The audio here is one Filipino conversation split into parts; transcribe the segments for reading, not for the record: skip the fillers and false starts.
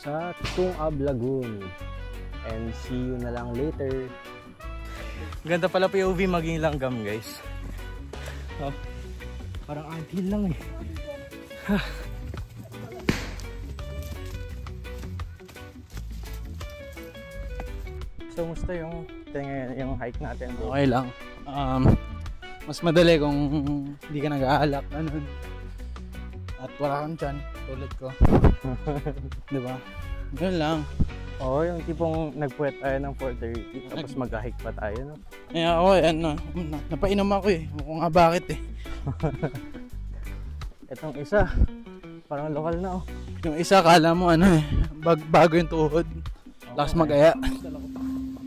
sa Tungab Lagoon. And see you na lang later. Ganda pala POV maging langgam, guys. Oh, parang antil lang eh. So, musta yung hike natin, bro? Okay lang. Mas madali kung hindi ka nag-aalak, ganun. At wala kang tiyan, tulad ko. Diba? Ganun lang. Oo, yung tipong nagpuwet tayo ng 4:30 tapos mag-hike pa tayo, no? Kaya ako, napainom ako eh. Kung nga bakit eh. Itong isa, parang lokal na, oh. Yung isa, kala mo bago yung tuhod. Lakas mag-aya.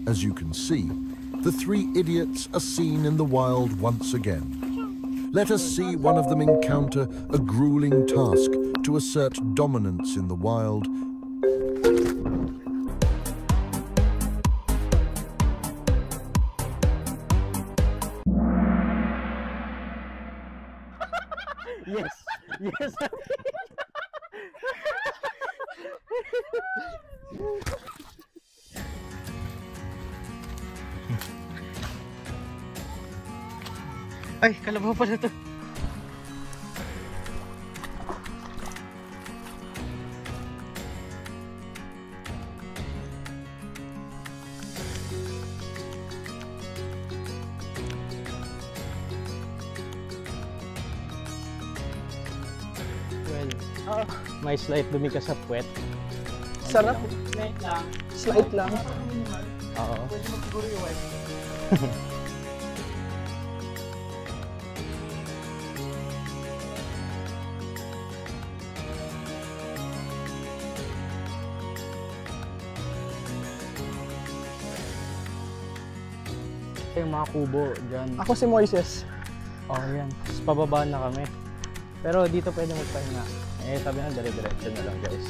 As you can see, the three idiots are seen in the wild once again. Let us see one of them encounter a grueling task to assert dominance in the wild. Yes! Yes! Ay, kalabaw pala to. Well, may slight dumi ka sa puwet. Sarap. Slight lang. Slight lang. Oo. Pwede magsiguro yung wife. Yung mga kubo dyan. Ako si Moises. Oh, yan. Tapos pababa na kami. Pero dito pwede magpahinga. Eh, sabi na, dire-diretso na lang, guys.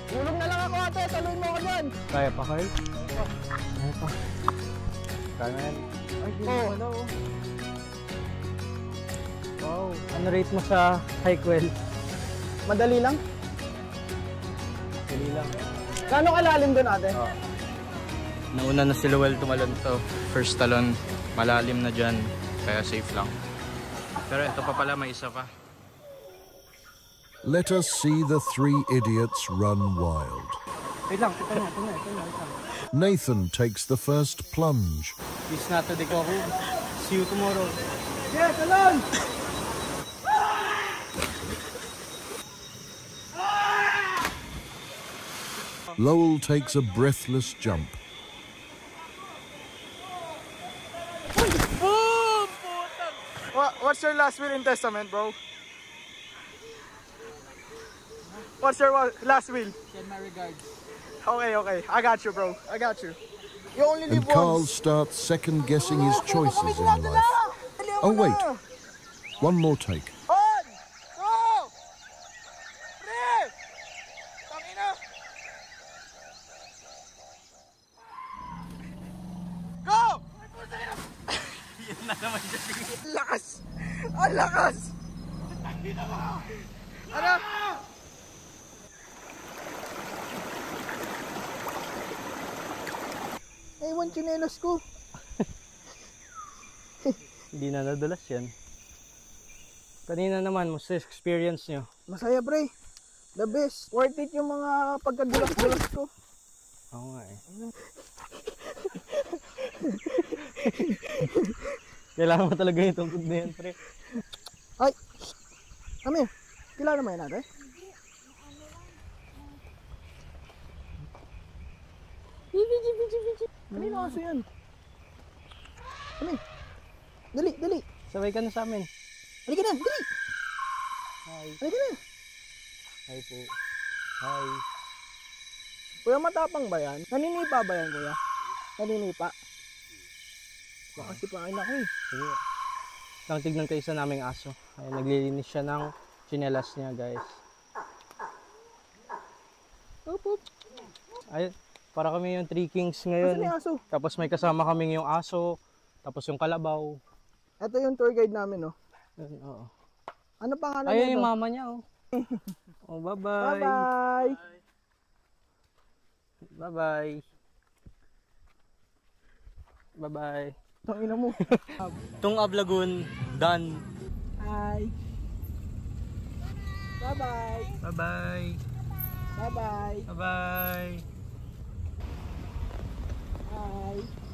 Tulong na lang ako, ate. Saluhin mo ako dyan. Kaya pa, Carl? Kaya pa. Kaya na yan. Ay, di mo pala, oh. Wow. Ano rate mo sa Hikewell? Madali lang. Dali lang. Kano kalalim doon, ate? Oh. Nauna na si Lowell tumalon to. First talon, malalim na dyan. Kaya safe lang. Pero ito pa pala, may isa pa. Let us see the three idiots run wild. Wait lang, ito na. Nathan takes the first plunge. Peace na to, Dikoku. See you tomorrow. Yes, alon! Lowell takes a breathless jump. What's your last will and testament, bro? What's your last will? Send my regards. Okay. I got you, bro. I got you. You only live And Carl once. starts second-guessing his choices in life. Oh, wait. One more take. On! Go! Pre! Tangina! Go! Yan na naman siya. Lakas! Ang lakas! Ano? Ewan chinelos ko. Hindi na nadulas yan. Kanina naman, mas experience nyo. Masaya, pre. The best. Worth it yung mga pagkadulas-dulas ko. Oo nga eh. Kailangan mo talaga yung tungkod na yan, pre. Ay! Kami, kilala mo yan natin? Kanino aso yan? Kami, dali. Sabay ka na sa amin. Halika na, dali! Hi. Halika na! Hi po. Hi. Kuya, matapang ba yan? Naninipa ba yan, kuya? Naninipa? Baka sipain ako eh. Sige. Lang tignan kayo sa naming aso. Ay, naglilinis siya ng chinelas niya, guys. Opo. Ay, para kami yung Three Kings ngayon. May aso. Tapos may kasama kaming yung aso. Tapos yung kalabaw. Ito yung tour guide namin, no? Oo. Ano pangalan Ayun nito? yung mama niya, oh. Oh, bye-bye. Bye-bye! Bye-bye. Bye-bye. Tangina mo. Tung Ablagoon, done. Hi. Bye-bye. Bye-bye. Bye-bye. Bye-bye. Bye.